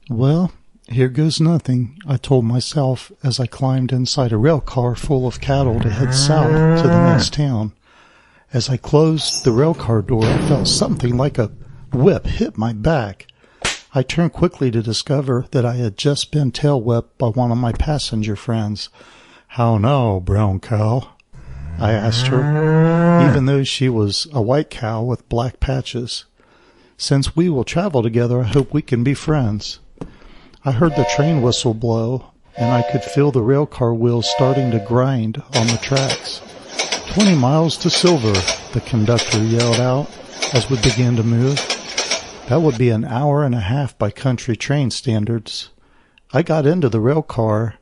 Well, here goes nothing, I told myself as I climbed inside a rail car full of cattle to head south to the next town. As I closed the rail car door, I felt something like a whip hit my back. I turned quickly to discover that I had just been tail whipped by one of my passenger friends. "How now, brown cow?" I asked her, even though she was a white cow with black patches. "Since we will travel together, I hope we can be friends." I heard the train whistle blow, and I could feel the rail car wheels starting to grind on the tracks. 20 miles to Silver, the conductor yelled out as we began to move. That would be an hour and a half by country train standards. I got into the rail car.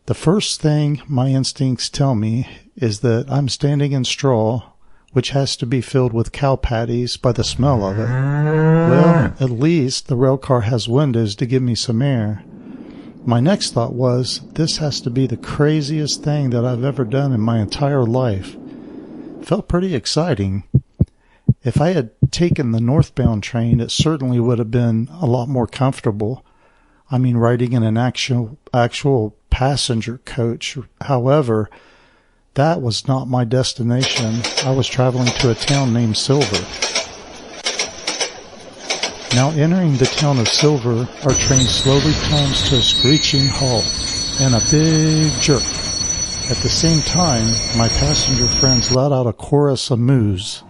The first thing my instincts tell me is that I'm standing in straw, which has to be filled with cow patties by the smell of it. Well, at least the rail car has windows to give me some air. My next thought was, this has to be the craziest thing that I've ever done in my entire life. Felt pretty exciting. If I had taken the northbound train, it certainly would have been a lot more comfortable. I mean, riding in an actual passenger coach. However, that was not my destination. I was traveling to a town named Silver. Now entering the town of Silver, our train slowly comes to a screeching halt and a big jerk. At the same time, my passenger friends let out a chorus of moos.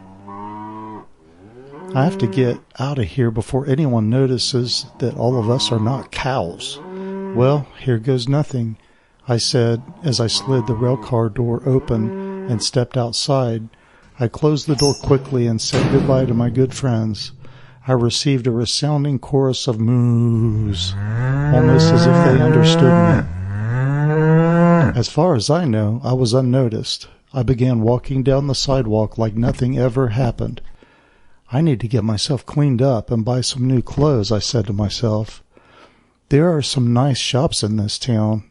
I have to get out of here before anyone notices that all of us are not cows. Well, here goes nothing, I said as I slid the railcar door open and stepped outside. I closed the door quickly and said goodbye to my good friends. I received a resounding chorus of moos, almost as if they understood me. As far as I know, I was unnoticed. I began walking down the sidewalk like nothing ever happened. I need to get myself cleaned up and buy some new clothes, I said to myself. There are some nice shops in this town.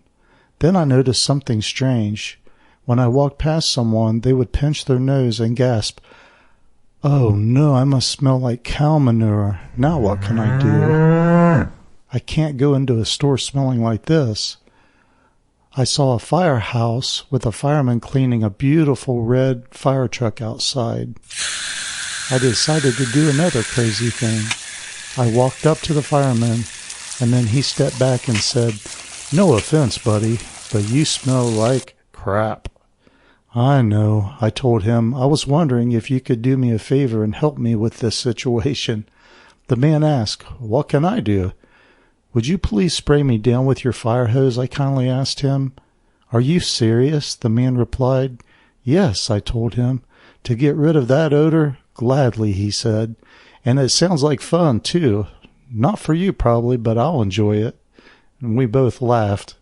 Then I noticed something strange. When I walked past someone, they would pinch their nose and gasp, "Oh no, I must smell like cow manure. Now what can I do? I can't go into a store smelling like this." I saw a firehouse with a fireman cleaning a beautiful red fire truck outside. I decided to do another crazy thing. I walked up to the fireman, and then he stepped back and said, "No offense, buddy, but you smell like crap." "I know," I told him. "I was wondering if you could do me a favor and help me with this situation." The man asked, "What can I do?" "Would you please spray me down with your fire hose?" I kindly asked him. "Are you serious?" the man replied. "Yes," I told him. "To get rid of that odor?" "Gladly," he said. "And it sounds like fun, too. Not for you, probably, but I'll enjoy it." And we both laughed.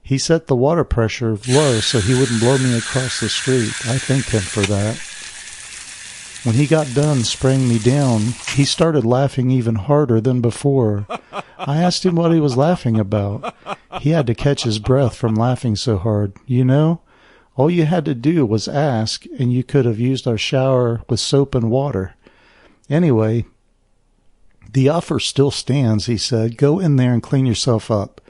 He set the water pressure low so he wouldn't blow me across the street. I thanked him for that. When he got done spraying me down, he started laughing even harder than before. I asked him what he was laughing about. He had to catch his breath from laughing so hard. You know, all you had to do was ask, and you could have used our shower with soap and water. Anyway, the offer still stands, he said. Go in there and clean yourself up.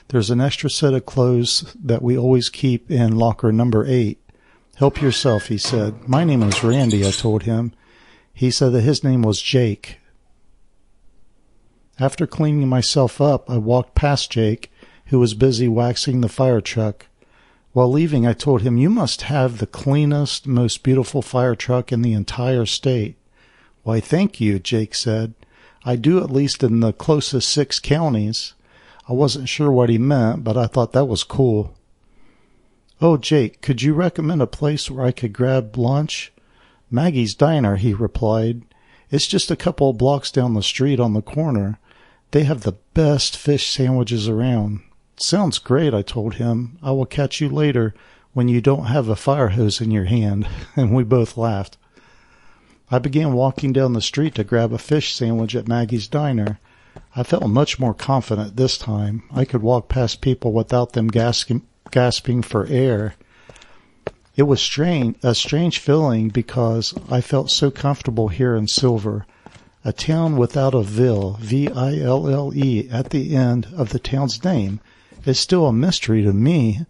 There's an extra set of clothes that we always keep in locker number 8. Help yourself, he said. My name is Randy, I told him. He said that his name was Jake. After cleaning myself up, I walked past Jake, who was busy waxing the fire truck. While leaving, I told him, "You must have the cleanest, most beautiful fire truck in the entire state." "Why, thank you," Jake said. "I do, at least in the closest 6 counties. I wasn't sure what he meant, but I thought that was cool. "Oh, Jake, could you recommend a place where I could grab lunch?" "Maggie's Diner," he replied. "It's just a couple of blocks down the street on the corner. They have the best fish sandwiches around." "Sounds great," I told him. "I will catch you later when you don't have a fire hose in your hand." And we both laughed. I began walking down the street to grab a fish sandwich at Maggie's Diner. I felt much more confident this time. I could walk past people without them gasping for air. It was a strange feeling because I felt so comfortable here in Silver. A town without a ville, V-I-L-L-E, at the end of the town's name is still a mystery to me.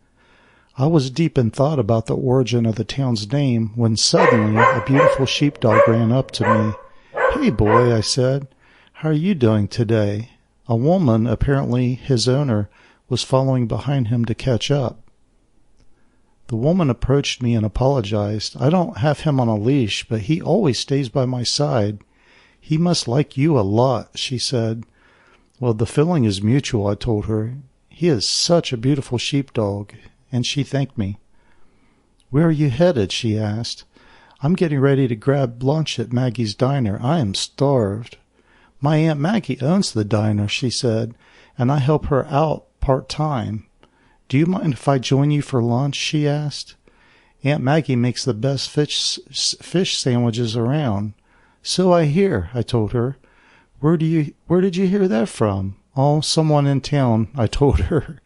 I was deep in thought about the origin of the town's name when suddenly a beautiful sheepdog ran up to me. "Hey, boy," I said. "How are you doing today?" A woman, apparently his owner, was following behind him to catch up. The woman approached me and apologized. "I don't have him on a leash, but he always stays by my side. He must like you a lot," she said. "Well, the feeling is mutual," I told her. "He is such a beautiful sheepdog," and she thanked me. "Where are you headed?" she asked. "I'm getting ready to grab lunch at Maggie's diner. I am starved." "My Aunt Maggie owns the diner," she said, "and I help her out part-time. Do you mind if I join you for lunch?" she asked. "Aunt Maggie makes the best fish sandwiches around." "So I hear," I told her. Where did you hear that from?" "Oh, someone in town," I told her.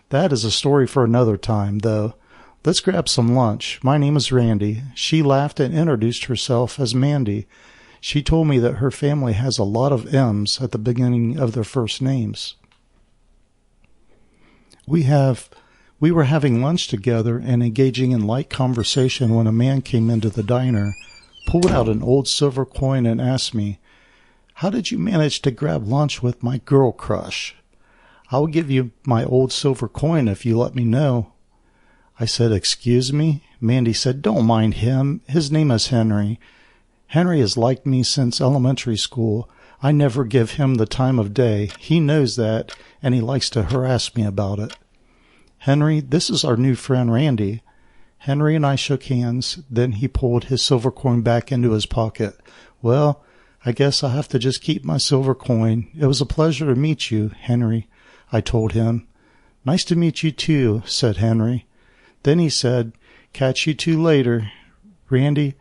"That is a story for another time, though. Let's grab some lunch. My name is Randy." She laughed and introduced herself as Mandy. She told me that her family has a lot of M's at the beginning of their first names. We were having lunch together and engaging in light conversation when a man came into the diner, pulled out an old silver coin, and asked me, "How did you manage to grab lunch with my girl crush?" "I'll give you my old silver coin if you let me know." I said, "Excuse me?" Mandy said, "Don't mind him. His name is Henry. Henry has liked me since elementary school. I never give him the time of day. He knows that, and he likes to harass me about it." "Henry, this is our new friend Randy." Henry and I shook hands. Then he pulled his silver coin back into his pocket. "Well, I guess I'll have to just keep my silver coin. It was a pleasure to meet you, Henry," I told him. "Nice to meet you too," said Henry. Then he said, "Catch you two later. Randy,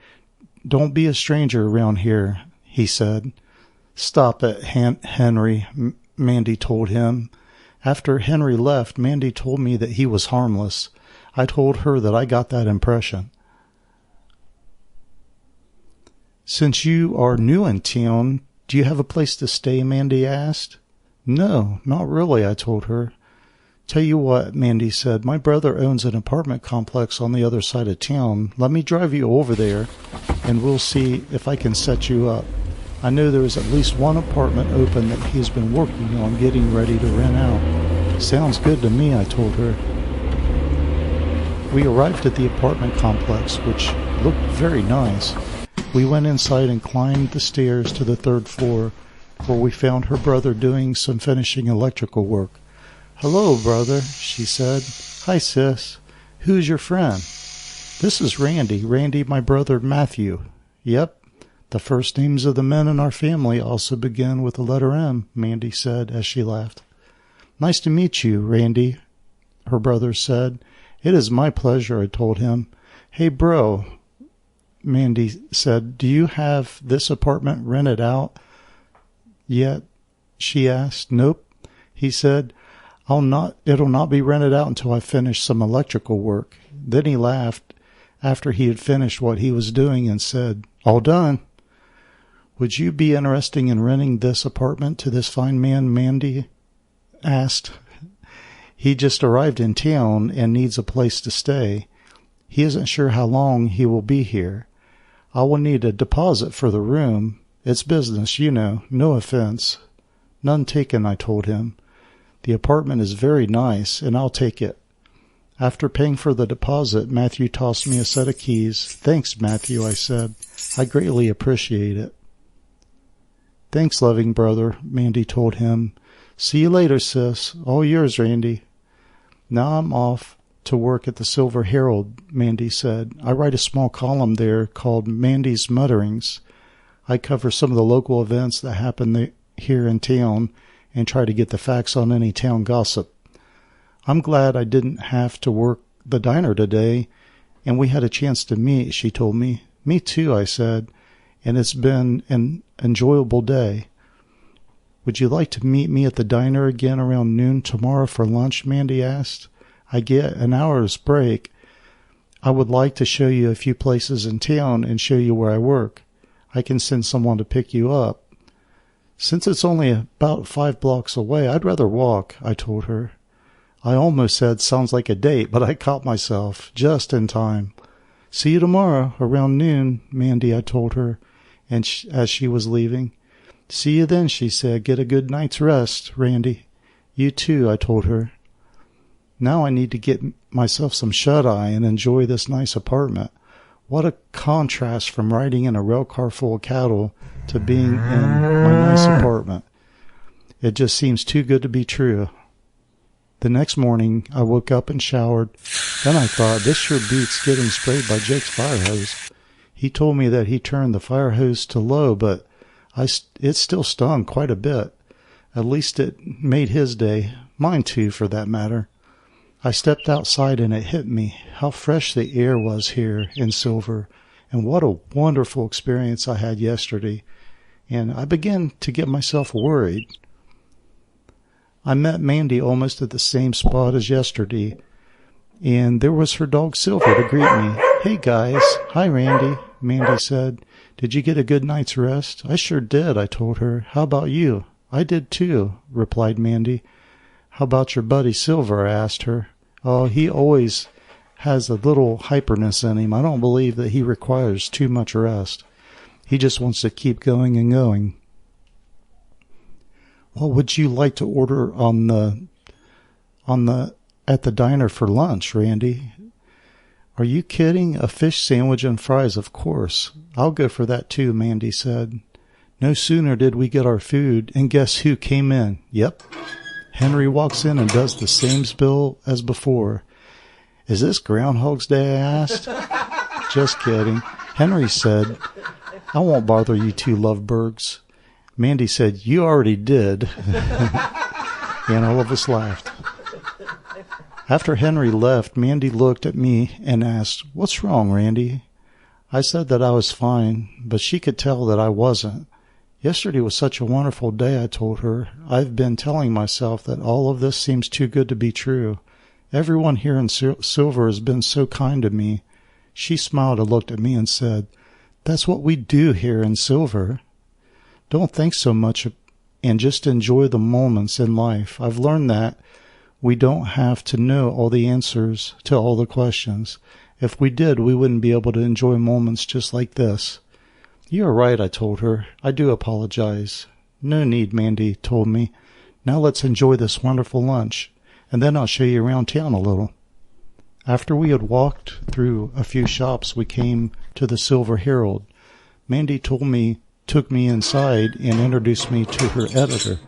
don't be a stranger around here," he said. "Stop it, Henry," Mandy told him. After Henry left, Mandy told me that he was harmless. I told her that I got that impression. "Since you are new in town, do you have a place to stay?" Mandy asked. "No, not really," I told her. "Tell you what," Mandy said, "my brother owns an apartment complex on the other side of town. Let me drive you over there, and we'll see if I can set you up. I know there is at least one apartment open that he's been working on getting ready to rent out." "Sounds good to me," I told her. We arrived at the apartment complex, which looked very nice. We went inside and climbed the stairs to the third floor, where we found her brother doing some finishing electrical work. "Hello, brother," she said. "Hi, sis. Who's your friend?" "This is Randy. Randy, my brother Matthew." "Yep. The first names of the men in our family also begin with the letter M," Mandy said as she laughed. "Nice to meet you, Randy," her brother said. "It is my pleasure," I told him. "Hey, bro," Mandy said, "do you have this apartment rented out yet?" she asked. "Nope," he said. It'll not be rented out until I finish some electrical work." Then he laughed after he had finished what he was doing and said, "All done." "Would you be interested in renting this apartment to this fine man?" Mandy asked. "He just arrived in town and needs a place to stay. He isn't sure how long he will be here. I will need a deposit for the room. It's business, you know. No offense." "None taken," I told him. "The apartment is very nice, and I'll take it." After paying for the deposit, Matthew tossed me a set of keys. "Thanks, Matthew," I said. "I greatly appreciate it." "Thanks, loving brother," Mandy told him. "See you later, sis. All yours, Randy." "Now I'm off to work at the Silver Herald," Mandy said. "I write a small column there called Mandy's Mutterings. I cover some of the local events that happen here in town and try to get the facts on any town gossip. I'm glad I didn't have to work the diner today, and we had a chance to meet," she told me. "Me too," I said, "and it's been an enjoyable day." "Would you like to meet me at the diner again around noon tomorrow for lunch?" Mandy asked. "I get an hour's break. I would like to show you a few places in town and show you where I work. I can send someone to pick you up." Since it's only about 5 blocks away, I'd rather walk, I told her. I almost said, sounds like a date, but I caught myself just in time. See you tomorrow around noon, Mandy, I told her, and as she was leaving. See you then, she said. Get a good night's rest, Randy. You too, I told her. Now I need to get myself some shut-eye and enjoy this nice apartment. What a contrast from riding in a rail car full of cattle to being in my nice apartment. It just seems too good to be true. The next morning, I woke up and showered. Then I thought, this sure beats getting sprayed by Jake's fire hose. He told me that he turned the fire hose to low, but it still stung quite a bit. At least it made his day, mine too, for that matter. I stepped outside and it hit me how fresh the air was here in Silver, and what a wonderful experience I had yesterday. And I began to get myself worried. I met Mandy almost at the same spot as yesterday, and there was her dog Silver to greet me. Hey guys. Hi Randy, Mandy said. Did you get a good night's rest? I sure did, I told her. How about you? I did too, replied Mandy. How about your buddy Silver? I asked her. Oh, he always has a little hyperness in him. I don't believe that he requires too much rest. He just wants to keep going and going. What would you like to order at the diner for lunch, Randy? Are you kidding? A fish sandwich and fries, of course. I'll go for that too, Mandy said. No sooner did we get our food, and guess who came in? Yep. Henry walks in and does the same spill as before. Is this Groundhog's Day? I asked. Just kidding. Henry said, I won't bother you two lovebirds. Mandy said, you already did. And all of us laughed. After Henry left, Mandy looked at me and asked, What's wrong, Randy? I said that I was fine, but she could tell that I wasn't. Yesterday was such a wonderful day, I told her. I've been telling myself that all of this seems too good to be true. Everyone here in Silver has been so kind to me. She smiled and looked at me and said, That's what we do here in Silver. Don't think so much and just enjoy the moments in life. I've learned that we don't have to know all the answers to all the questions. If we did, we wouldn't be able to enjoy moments just like this. You're right, I told her. I do apologize. No need, Mandy told me. Now let's enjoy this wonderful lunch, and then I'll show you around town a little. After we had walked through a few shops, we came to the Silver Herald. Mandy took me inside and introduced me to her editor.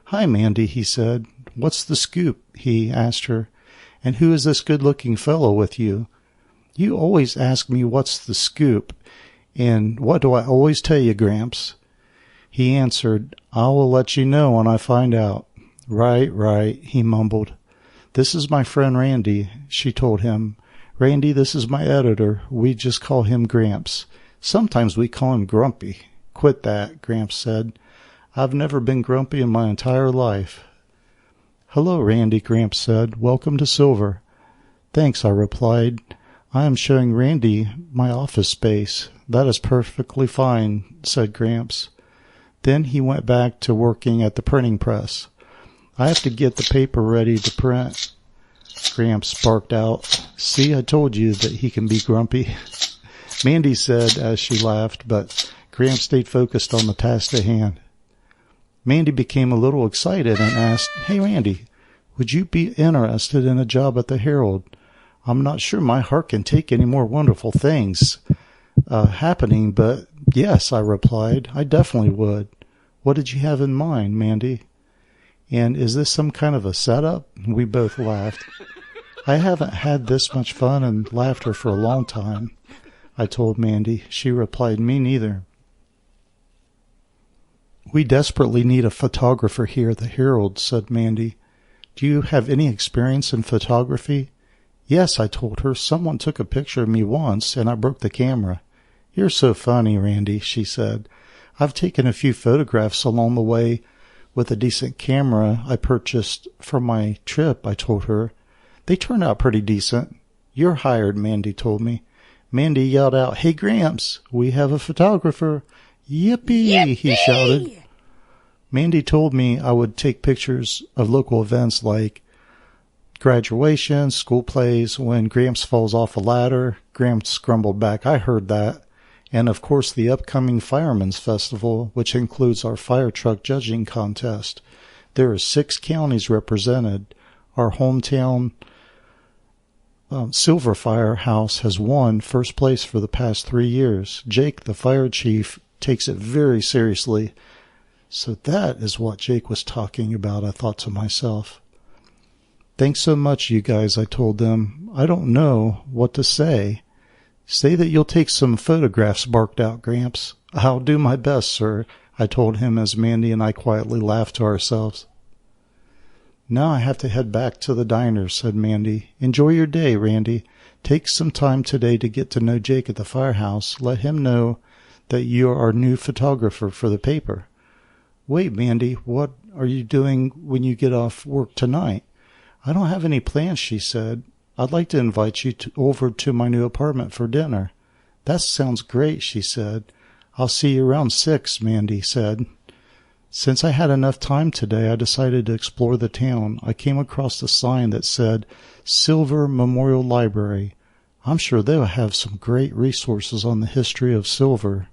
Hi, Mandy, he said. What's the scoop? He asked her. And who is this good-looking fellow with you? You always ask me what's the scoop. And what do I always tell you, Gramps? He answered, I will let you know when I find out. Right, he mumbled. This is my friend Randy, she told him. Randy, this is my editor. We just call him Gramps. Sometimes we call him Grumpy. Quit that, Gramps said. I've never been grumpy in my entire life. Hello, Randy, Gramps said. Welcome to Silver. Thanks, I replied. I am showing Randy my office space. That is perfectly fine, said Gramps. Then he went back to working at the printing press. I have to get the paper ready to print, Gramps barked out. See, I told you that he can be grumpy. Mandy said as she laughed, but Gramps stayed focused on the task at hand. Mandy became a little excited and asked, Hey, Randy, would you be interested in a job at the Herald? I'm not sure my heart can take any more wonderful things happening, but yes, I replied, I definitely would. What did you have in mind, Mandy? And is this some kind of a setup? We both laughed. I haven't had this much fun and laughter for a long time, I told Mandy. She replied, Me neither. We desperately need a photographer here at the Herald, said Mandy. Do you have any experience in photography? Yes, I told her. Someone took a picture of me once, and I broke the camera. You're so funny, Randy, she said. I've taken a few photographs along the way with a decent camera I purchased for my trip, I told her. They turned out pretty decent. You're hired, Mandy told me. Mandy yelled out, Hey, Gramps, we have a photographer. Yippee, he shouted. Mandy told me I would take pictures of local events like graduation, school plays, when Gramps falls off a ladder. Gramps grumbled back, I heard that. And of course the upcoming Fireman's Festival, which includes our fire truck judging contest. There are 6 counties represented. Our hometown Silver Firehouse has won first place for the past 3 years. Jake, the fire chief, takes it very seriously. So that is what Jake was talking about, I thought to myself. Thanks so much, you guys, I told them. I don't know what to say. Say that you'll take some photographs, barked out Gramps. I'll do my best, sir, I told him as Mandy and I quietly laughed to ourselves. Now I have to head back to the diner, said Mandy. Enjoy your day, Randy. Take some time today to get to know Jake at the firehouse. Let him know that you are our new photographer for the paper. Wait, Mandy, what are you doing when you get off work tonight? I don't have any plans, she said. I'd like to invite you over to my new apartment for dinner. That sounds great, she said. I'll see you around 6, Mandy said. Since I had enough time today, I decided to explore the town. I came across a sign that said Silver Memorial Library. I'm sure they'll have some great resources on the history of silver.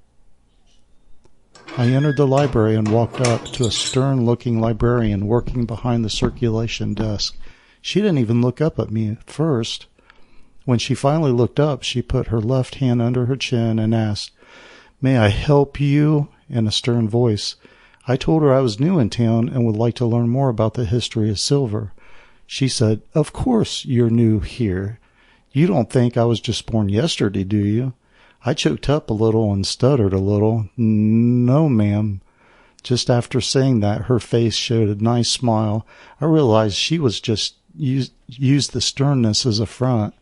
I entered the library and walked up to a stern-looking librarian working behind the circulation desk. She didn't even look up at me at first. When she finally looked up, she put her left hand under her chin and asked, "May I help you?" in a stern voice. I told her I was new in town and would like to learn more about the history of silver. She said, "Of course you're new here. You don't think I was just born yesterday, do you?" I choked up a little and stuttered a little. "No, ma'am." Just after saying that, her face showed a nice smile. I realized she was just used the sternness as a front.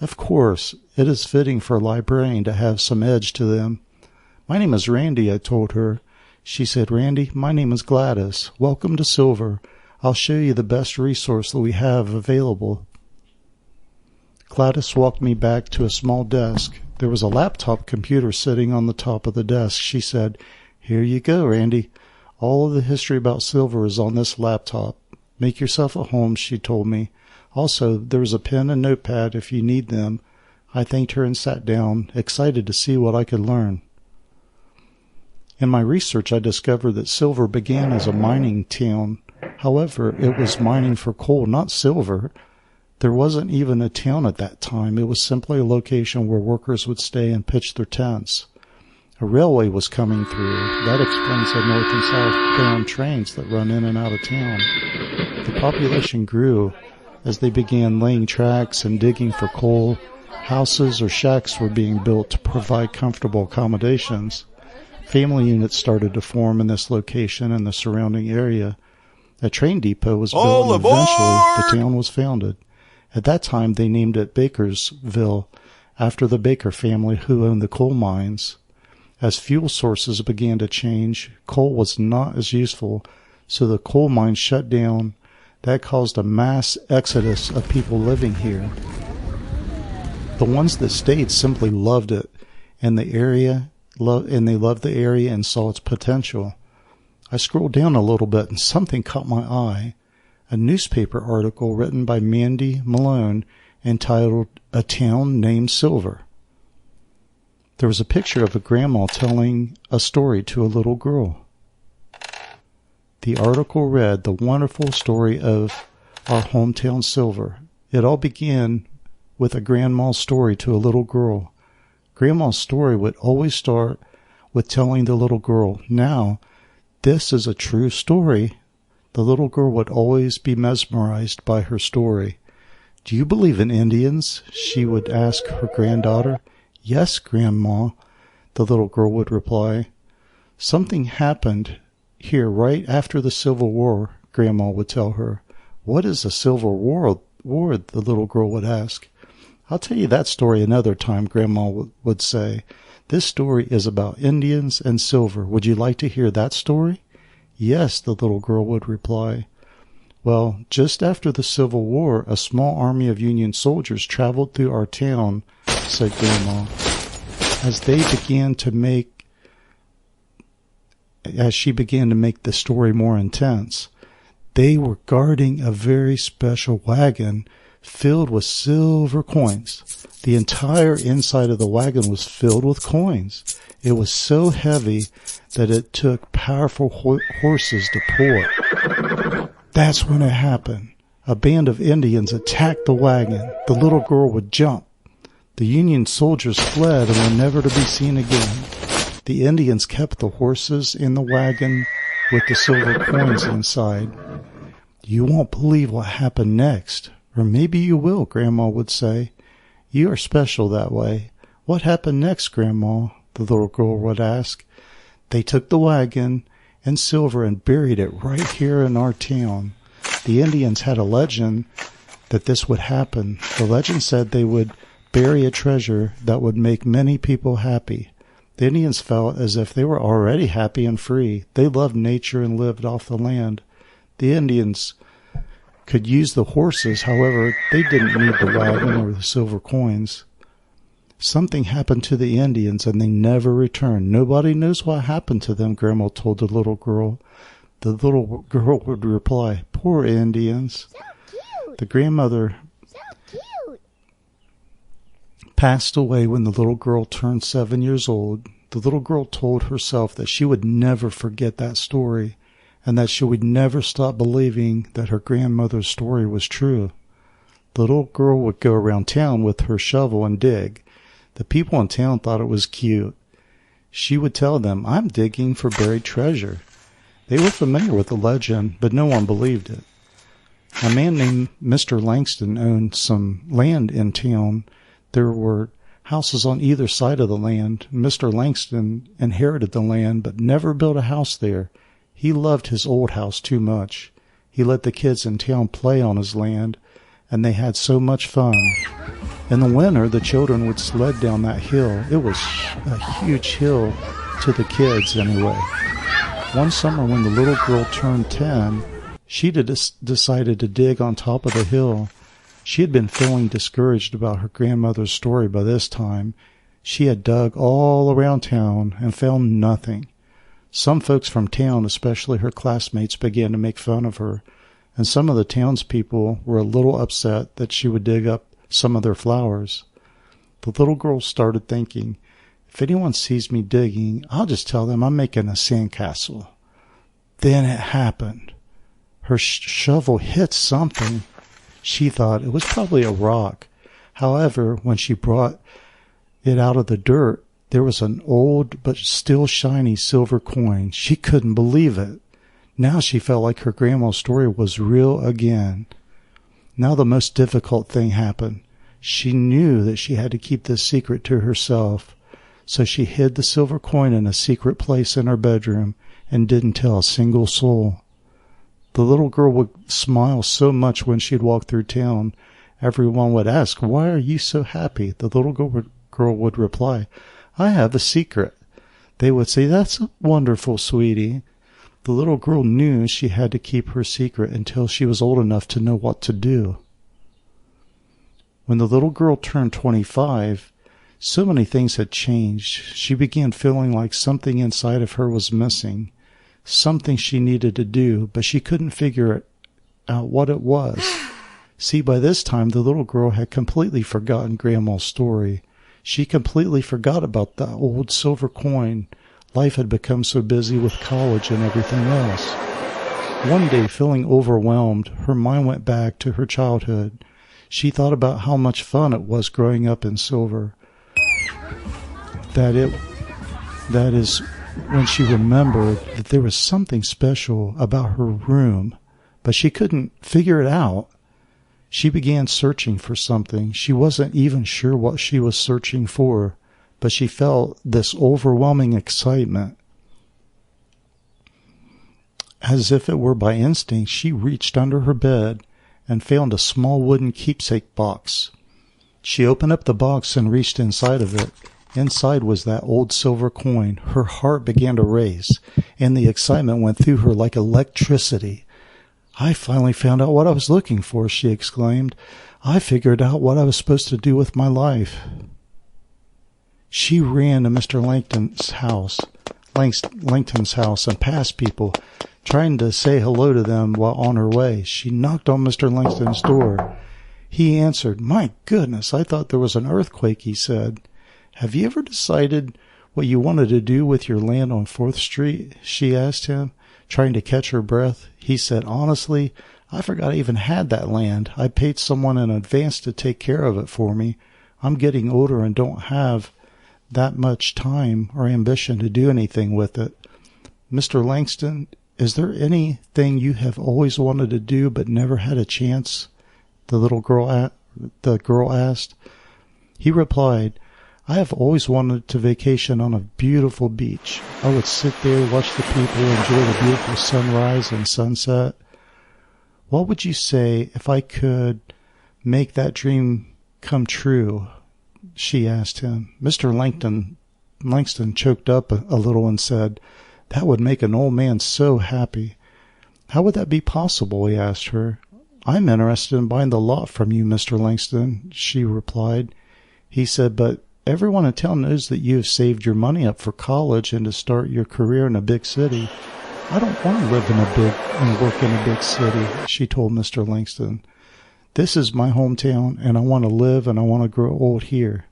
Of course, it is fitting for a librarian to have some edge to them. "My name is Randy," I told her. She said, "Randy, my name is Gladys. Welcome to Silver. I'll show you the best resource that we have available." Gladys walked me back to a small desk. There was a laptop computer sitting on the top of the desk. She said, "Here you go, Randy. All of the history about silver is on this laptop. Make yourself at home," she told me. "Also, there's a pen and notepad if you need them." I thanked her and sat down, excited to see what I could learn. In my research, I discovered that silver began as a mining town. However, it was mining for coal, not silver. There wasn't even a town at that time. It was simply a location where workers would stay and pitch their tents. A railway was coming through. That explains the north and southbound trains that run in and out of town. The population grew as they began laying tracks and digging for coal. Houses or shacks were being built to provide comfortable accommodations. Family units started to form in this location and the surrounding area. A train depot was built, and eventually the town was founded. At that time, they named it Bakersville, after the Baker family who owned the coal mines. As fuel sources began to change, coal was not as useful, so the coal mines shut down. That caused a mass exodus of people living here. The ones that stayed simply loved it, and they loved the area and saw its potential. I scrolled down a little bit and something caught my eye. A newspaper article written by Mandy Malone entitled "A Town Named Silver." There was a picture of a grandma telling a story to a little girl. The article read, "The wonderful story of our hometown Silver." It all began with a grandma's story to a little girl. Grandma's story would always start with telling the little girl, "Now, this is a true story." The little girl would always be mesmerized by her story. "Do you believe in Indians?" she would ask her granddaughter. "Yes, Grandma," the little girl would reply. "Something happened here right after the Civil War," Grandma would tell her. "What is the Civil War?" the little girl would ask. "I'll tell you that story another time," Grandma would say. "This story is about Indians and silver. Would you like to hear that story?" "Yes," the little girl would reply. "Well, just after the Civil War, a small army of Union soldiers traveled through our town," said Grandma. As they began to make as she began to make the story more intense. They were guarding a very special wagon filled with silver coins. The entire inside of the wagon was filled with coins. It was so heavy that it took powerful horses to pull it. That's when it happened. A band of Indians attacked the wagon. The little girl would jump. The Union soldiers fled and were never to be seen again. The Indians kept the horses in the wagon with the silver coins inside. You won't believe what happened next. Or maybe you will, Grandma would say. You are special that way. What happened next, Grandma? The little girl would ask. They took the wagon and silver and buried it right here in our town. The Indians had a legend that this would happen. The legend said they would bury a treasure that would make many people happy. The Indians felt as if they were already happy and free. They loved nature and lived off the land. The Indians could use the horses, however, they didn't need the wagon or the silver coins. Something happened to the Indians and they never returned. Nobody knows what happened to them, Grandma told the little girl. The little girl would reply, Poor Indians. So cute. The grandmother So cute. passed away when the little girl turned 7 years old. The little girl told herself that she would never forget that story and that she would never stop believing that her grandmother's story was true. The little girl would go around town with her shovel and dig. The people in town thought it was cute. She would tell them, I'm digging for buried treasure. They were familiar with the legend, but no one believed it. A man named Mr. Langston owned some land in town. There were houses on either side of the land. Mr. Langston inherited the land, but never built a house there. He loved his old house too much. He let the kids in town play on his land, and they had so much fun. In the winter, the children would sled down that hill. It was a huge hill to the kids anyway. One summer when the little girl turned 10, she decided to dig on top of the hill. She had been feeling discouraged about her grandmother's story by this time. She had dug all around town and found nothing. Some folks from town, especially her classmates, began to make fun of her, and some of the townspeople were a little upset that she would dig up some of their flowers. The little girl started thinking, if anyone sees me digging, I'll just tell them I'm making a sandcastle. Then it happened. Her shovel hit something. She thought it was probably a rock. However, when she brought it out of the dirt, there was an old but still shiny silver coin. She couldn't believe it. Now she felt like her grandma's story was real again. Now the most difficult thing happened. She knew that she had to keep this secret to herself, so she hid the silver coin in a secret place in her bedroom and didn't tell a single soul. The little girl would smile so much when she'd walk through town. Everyone would ask, Why are you so happy? The little girl would reply, I have a secret. They would say, That's wonderful, sweetie. The little girl knew she had to keep her secret until she was old enough to know what to do. When the little girl turned 25, so many things had changed. She began feeling like something inside of her was missing, something she needed to do, but she couldn't figure out what it was. See, by this time, the little girl had completely forgotten Grandma's story. She completely forgot about the old silver coin. Life had become so busy with college and everything else. One day, feeling overwhelmed, her mind went back to her childhood. She thought about how much fun it was growing up in Silver. That is when she remembered that there was something special about her room, but she couldn't figure it out. She began searching for something. She wasn't even sure what she was searching for, but she felt this overwhelming excitement. As if it were by instinct, she reached under her bed and found a small wooden keepsake box. She opened up the box and reached inside of it. Inside was that old silver coin. Her heart began to race, and the excitement went through her like electricity. I finally found out what I was looking for, she exclaimed. I figured out what I was supposed to do with my life. She ran to Mr. Langton's house. Langton's house and passed people, trying to say hello to them while on her way. She knocked on Mr. Langston's door. He answered. "My goodness, I thought there was an earthquake," he said. "Have you ever decided what you wanted to do with your land on 4th Street?" she asked him, trying to catch her breath. He said, "Honestly, I forgot I even had that land. I paid someone in advance to take care of it for me. I'm getting older and don't have that much time or ambition to do anything with it." "Mr. Langston, is there anything you have always wanted to do but never had a chance?" the girl asked. He replied, "I have always wanted to vacation on a beautiful beach. I would sit there, watch the people, enjoy the beautiful sunrise and sunset." "What would you say if I could make that dream come true?" she asked him. Mr. Langston choked up a little and said, "That would make an old man so happy." "How would that be possible?" he asked her. "I'm interested in buying the lot from you, Mr. Langston," she replied. He said, "But everyone in town knows that you have saved your money up for college and to start your career in a big city." "I don't want to live and work in a big city," she told Mr. Langston. "This is my hometown, and I want to live and I want to grow old here."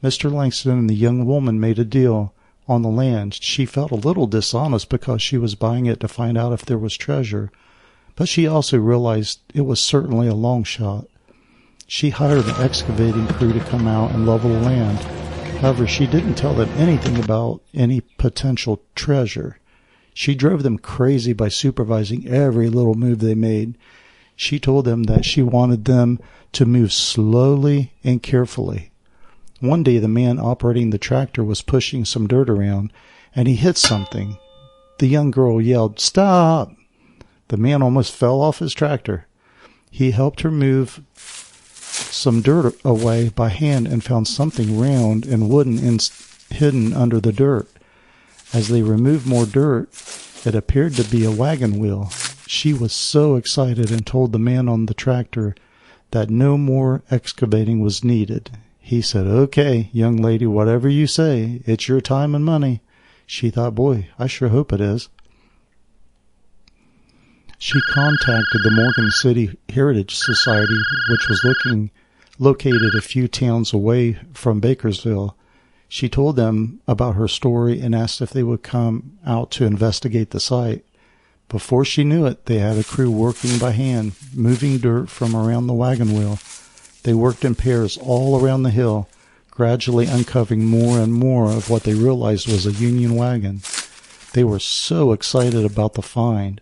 Mr. Langston and the young woman made a deal on the land. She felt a little dishonest because she was buying it to find out if there was treasure, but she also realized it was certainly a long shot. She hired an excavating crew to come out and level the land. However, she didn't tell them anything about any potential treasure. She drove them crazy by supervising every little move they made. She told them that she wanted them to move slowly and carefully. One day, the man operating the tractor was pushing some dirt around, and he hit something. The young girl yelled, "Stop!" The man almost fell off his tractor. He helped her move some dirt away by hand and found something round and wooden hidden under the dirt. As they removed more dirt, it appeared to be a wagon wheel. She was so excited and told the man on the tractor that no more excavating was needed. He said, "Okay, young lady, whatever you say, it's your time and money." She thought, "Boy, I sure hope it is." She contacted the Morgan City Heritage Society, which was located a few towns away from Bakersville. She told them about her story and asked if they would come out to investigate the site. Before she knew it, they had a crew working by hand, moving dirt from around the wagon wheel. They worked in pairs all around the hill, gradually uncovering more and more of what they realized was a Union wagon. They were so excited about the find.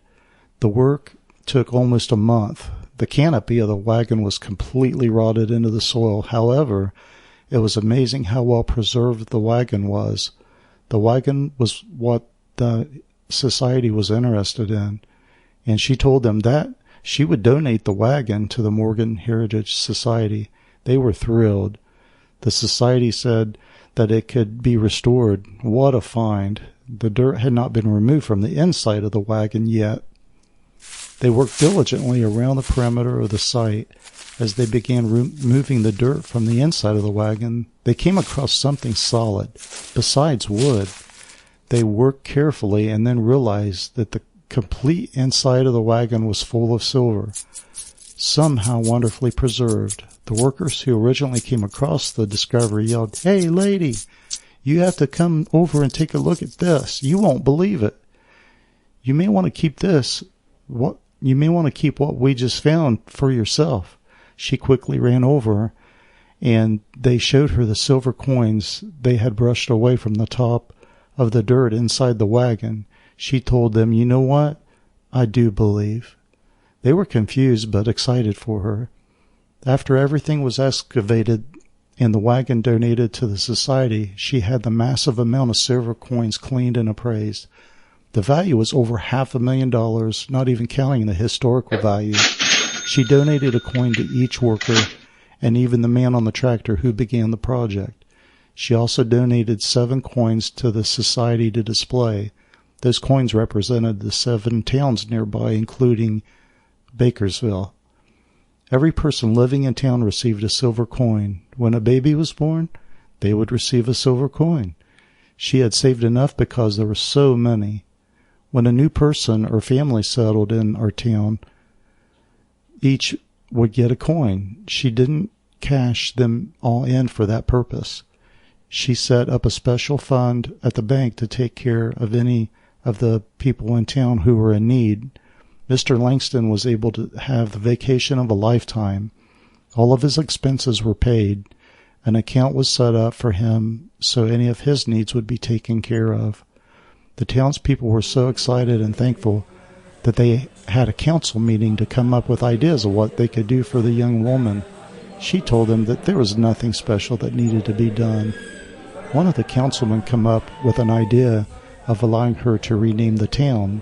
The work took almost a month. The canopy of the wagon was completely rotted into the soil. However, it was amazing how well preserved the wagon was. The wagon was what the society was interested in, and she told them that she would donate the wagon to the Morgan Heritage Society. They were thrilled. The society said that it could be restored. What a find! The dirt had not been removed from the inside of the wagon yet. They worked diligently around the perimeter of the site. As they began removing the dirt from the inside of the wagon, they came across something solid. Besides wood, they worked carefully and then realized that the complete inside of the wagon was full of silver, somehow wonderfully preserved. The workers who originally came across the discovery yelled, "Hey, lady, you have to come over and take a look at this. You won't believe it. You may want to keep what we just found for yourself." She quickly ran over, and they showed her the silver coins they had brushed away from the top of the dirt inside the wagon. She told them, "You know what? I do believe." They were confused but excited for her. After everything was excavated and the wagon donated to the society, she had the massive amount of silver coins cleaned and appraised. The value was over $500,000, not even counting the historical value. She donated a coin to each worker and even the man on the tractor who began the project. She also donated 7 coins to the society to display. Those coins represented the 7 towns nearby, including Bakersville. Every person living in town received a silver coin. When a baby was born, they would receive a silver coin. She had saved enough because there were so many. When a new person or family settled in our town, each would get a coin. She didn't cash them all in for that purpose. She set up a special fund at the bank to take care of any of the people in town who were in need. Mr. Langston was able to have the vacation of a lifetime. All of his expenses were paid. An account was set up for him so any of his needs would be taken care of. The townspeople were so excited and thankful that they had a council meeting to come up with ideas of what they could do for the young woman. She told them that there was nothing special that needed to be done. One of the councilmen came up with an idea of allowing her to rename the town.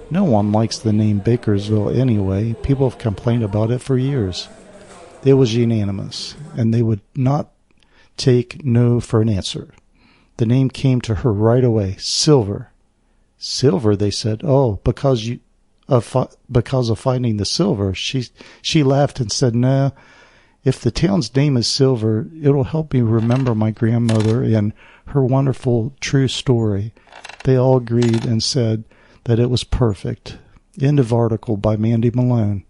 No one likes the name Bakersville anyway. People have complained about it for years. It was unanimous, and they would not take no for an answer. The name came to her right away, Silver. Silver, they said. Oh, because of finding the silver. She laughed and said, no, if the town's name is Silver, it'll help me remember my grandmother and her wonderful true story. They all agreed and said that it was perfect. End of article by Mandy Malone.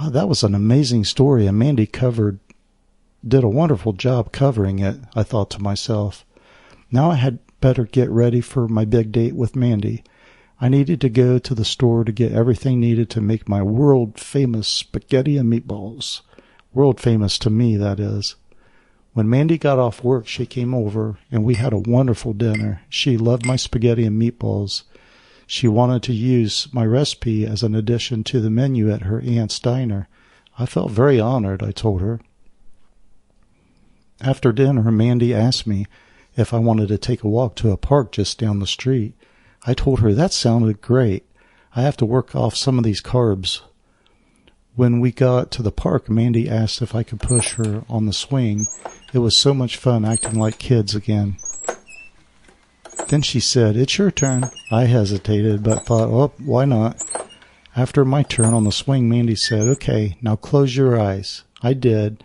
Oh, that was an amazing story, and Mandy did a wonderful job covering it, I thought to myself. Now I had better get ready for my big date with Mandy. I needed to go to the store to get everything needed to make my world-famous spaghetti and meatballs. World-famous to me, that is. When Mandy got off work, she came over, and we had a wonderful dinner. She loved my spaghetti and meatballs. She wanted to use my recipe as an addition to the menu at her aunt's diner. I felt very honored, I told her. After dinner, Mandy asked me if I wanted to take a walk to a park just down the street. I told her that sounded great. I have to work off some of these carbs. When we got to the park, Mandy asked if I could push her on the swing. It was so much fun acting like kids again. Then she said, it's your turn. I hesitated, but thought, oh, why not? After my turn on the swing, Mandy said, okay, now close your eyes. I did,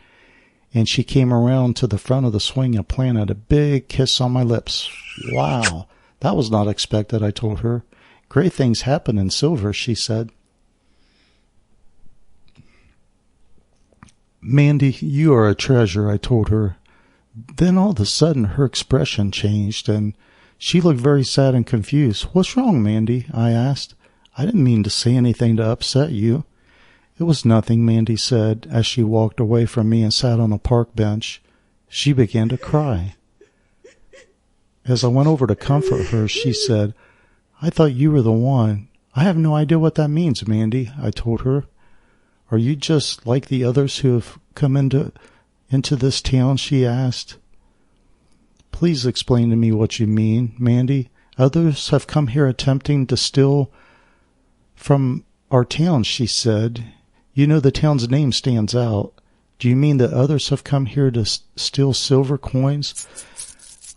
and she came around to the front of the swing and planted a big kiss on my lips. Wow, that was not expected, I told her. Great things happen in Silver, she said. Mandy, you are a treasure, I told her. Then all of a sudden her expression changed, and she looked very sad and confused. What's wrong, Mandy? I asked. I didn't mean to say anything to upset you. It was nothing, Mandy said, as she walked away from me and sat on a park bench. She began to cry. As I went over to comfort her, she said, I thought you were the one. I have no idea what that means, Mandy, I told her. Are you just like the others who have come into this town? She asked. Please explain to me what you mean, Mandy. Others have come here attempting to steal from our town, she said. You know the town's name stands out. Do you mean that others have come here to steal silver coins?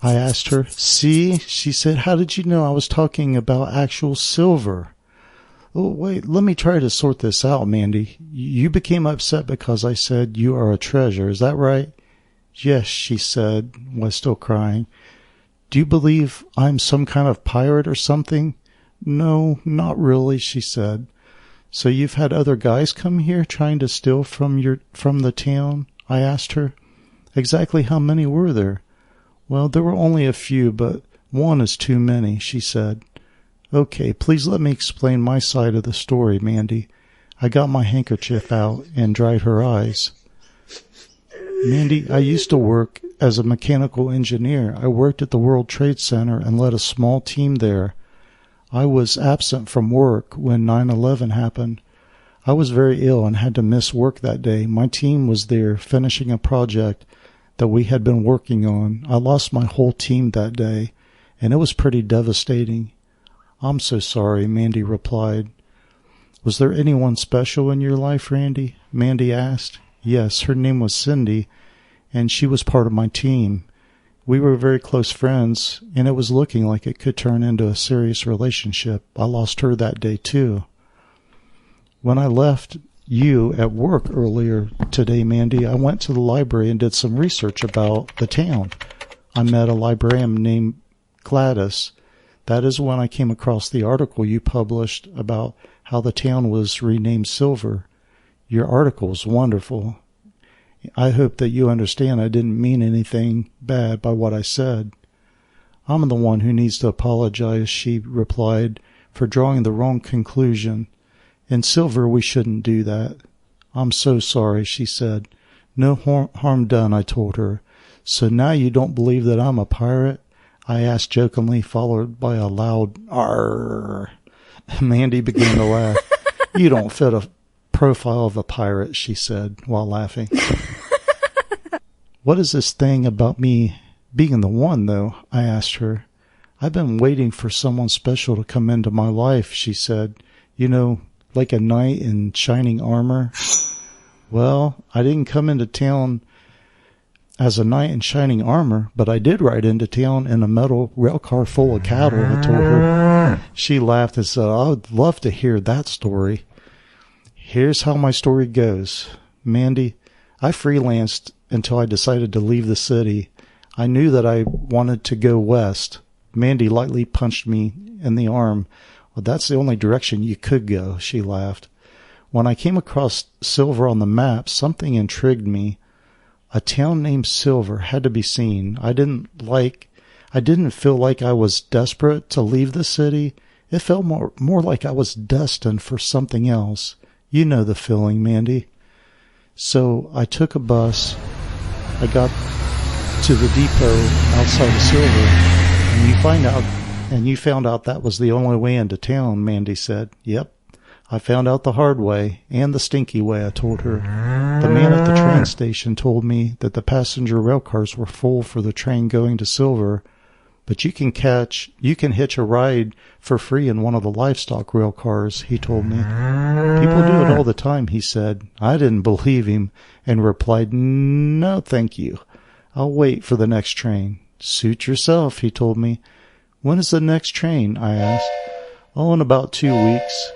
I asked her. See, she said, how did you know I was talking about actual silver? Oh, wait, let me try to sort this out, Mandy. You became upset because I said you are a treasure, is that right? Yes, she said, while still crying. Do you believe I'm some kind of pirate or something? No, not really, she said. So you've had other guys come here trying to steal from the town? I asked her. Exactly how many were there? Well, there were only a few, but one is too many, she said. Okay, please let me explain my side of the story, Mandy. I got my handkerchief out and dried her eyes. Mandy, I used to work as a mechanical engineer. I worked at the World Trade Center and led a small team there. I was absent from work when 9/11 happened. I was very ill and had to miss work that day. My team was there finishing a project that we had been working on. I lost my whole team that day, and it was pretty devastating. I'm so sorry, Mandy replied. Was there anyone special in your life, Randy? Mandy asked. Yes, her name was Cindy, and she was part of my team. We were very close friends, and it was looking like it could turn into a serious relationship. I lost her that day, too. When I left you at work earlier today, Mandy, I went to the library and did some research about the town. I met a librarian named Gladys, that is when I came across the article you published about how the town was renamed Silver. Your article is wonderful. I hope that you understand I didn't mean anything bad by what I said." "I'm the one who needs to apologize," she replied, "for drawing the wrong conclusion. In Silver, we shouldn't do that." "I'm so sorry," she said. "No harm done," I told her. "So now you don't believe that I'm a pirate?" I asked jokingly, followed by a loud "Arr!" Mandy began to laugh. "You don't fit a profile of a pirate," she said, while laughing. "What is this thing about me being the one, though?" I asked her. "I've been waiting for someone special to come into my life," she said. "You know, like a knight in shining armor." "Well, I didn't come into town as a knight in shining armor, but I did ride into town in a metal rail car full of cattle," I told her. She laughed and said, "I would love to hear that story." Here's how my story goes. Mandy, I freelanced until I decided to leave the city. I knew that I wanted to go west. Mandy lightly punched me in the arm. "Well, that's the only direction you could go," she laughed. When I came across Silver on the map, something intrigued me. A town named Silver had to be seen. I didn't feel like I was desperate to leave the city. It felt more like I was destined for something else. You know the feeling, Mandy. So I took a bus. I got to the depot outside of Silver, and you found out that was the only way into town, Mandy said. "Yep. I found out the hard way, and the stinky way," I told her. "The man at the train station told me that the passenger rail cars were full for the train going to Silver, but you can hitch a ride for free in one of the livestock rail cars," he told me. "People do it all the time," he said. I didn't believe him and replied, "No, thank you. I'll wait for the next train." "Suit yourself," he told me. "When is the next train?" I asked. "Oh, in about 2 weeks."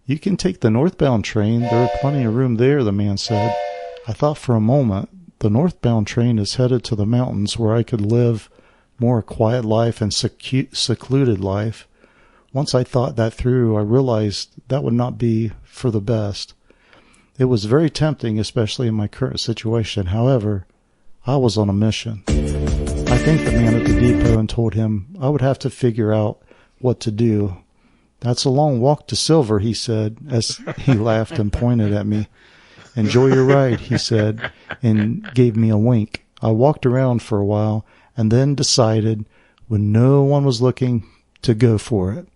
"You can take the northbound train. There are plenty of room there," the man said. I thought for a moment. The northbound train is headed to the mountains where I could live more a quiet life and secluded life. Once I thought that through, I realized that would not be for the best. It was very tempting, especially in my current situation. However, I was on a mission. I thanked the man at the depot and told him I would have to figure out what to do. "That's a long walk to Silver," he said, as he laughed and pointed at me. "Enjoy your ride," he said, and gave me a wink. I walked around for a while and then decided, when no one was looking, to go for it.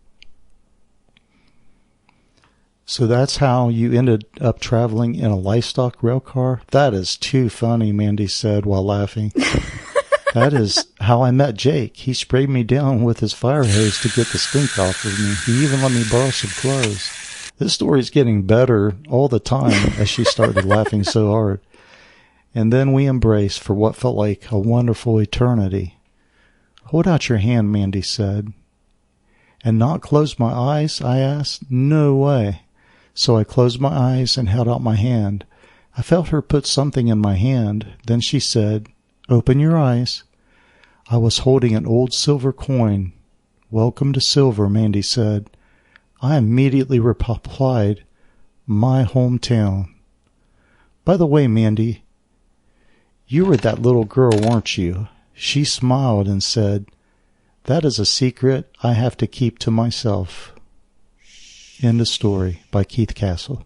"So that's how you ended up traveling in a livestock rail car?" "That is too funny," Mandy said while laughing. "That is how I met Jake. He sprayed me down with his fire hose to get the stink off of me. He even let me borrow some clothes." This story's getting better all the time as she started laughing so hard. And then we embraced for what felt like a wonderful eternity. "Hold out your hand," Mandy said. "And not close my eyes?" I asked. "No way." So I closed my eyes and held out my hand. I felt her put something in my hand. Then she said, "Open your eyes." I was holding an old silver coin. "Welcome to Silver," Mandy said. I immediately replied, "My hometown." "By the way, Mandy, you were that little girl, weren't you?" She smiled and said, "That is a secret I have to keep to myself." End of story by Keith Castle.